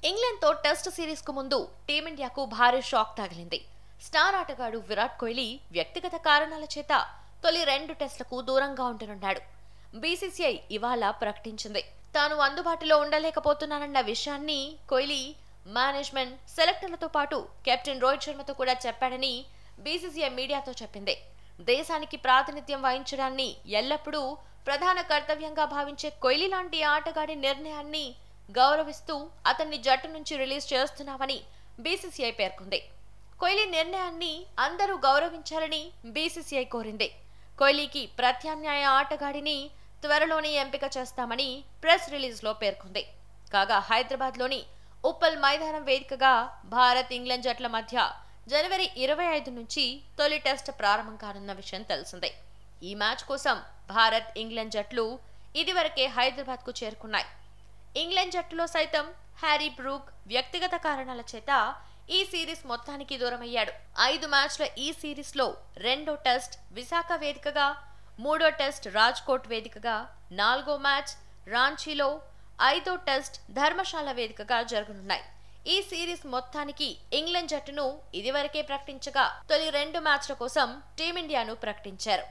ఇంగ్లాండ్తో test సిరీస్కు ముందు టీమిండియాకు భారీ షాక్ తగిలింది. స్టార్ ఆటగాడు విరాట్ కోహ్లీ వ్యక్తిగత కారణాల చేత తొలి 2 టెస్టులకు దూరంగా ఉండనున్నాడు. బీసీసీఐ ఇవాళ ప్రకటించింది. తాను అందుబాటులో ఉండలేకపోతున్నానన్న విషయాన్ని కోహ్లీ మేనేజ్మెంట్, సెలెక్టర్లతో పాటు కెప్టెన్ రోహిత్ శర్మతో కూడా చెప్పాడని బీసీసీఐ మీడియాతో చెప్పింది. దేశానికి ప్రాతినిధ్యం వహించడాన్ని ఎల్లప్పుడూ ప్రధాన కర్తవ్యంగా భావించే కోహ్లీ లాంటి ఆటగాడి నిర్ణయాన్ని గౌరవిస్తూ అతన్ని జట్టు నుంచి రిలీజ్ చేస్తున్నామని బీసీసీఐ పేర్కొంది. కోహ్లీ నిర్ణయాన్ని అందరూ గౌరవించాలని బీసీసీఐ కోరింది. కోహ్లీకి ప్రత్యామ్నాయ ఆటగాడిని త్వరలోనే ఎంపిక చేస్తామని ప్రెస్ రిలీజ్లో పేర్కొంది. కాగా హైదరాబాద్లోని ఉప్పల్ మైదానం వేదికగా భారత్, ఇంగ్లాండ్ జట్ల మధ్య జనవరి 25 నుంచి తొలి టెస్ట్ ప్రారంభం కానున్న విషయం తెలిసిందే. ఈ మ్యాచ్ కోసం భారత్, ఇంగ్లాండ్ జట్లు ఇదివరకే హైదరాబాద్కు చేరుకున్నాయి. ఇంగ్లాండ్ జట్టులో సైతం హ్యారీ బ్రూక్ వ్యక్తిగత కారణాల చేత ఈ సిరీస్ మొత్తానికి దూరమయ్యాడు. 5 మ్యాచ్ల ఈ సిరీస్లో 2వ టెస్ట్ విశాఖ వేదికగా, 3వ టెస్ట్ రాజ్కోట్ వేదికగా, 4వ మ్యాచ్ రాంచీలో, 5వ టెస్ట్ ధర్మశాల వేదికగా జరగనున్నాయి. ఈ సిరీస్ మొత్తానికి ఇంగ్లాండ్ జట్టును ఇదివరకే ప్రకటించగా తొలి 2 మ్యాచ్ల కోసం టీమిండియాను ప్రకటించారు.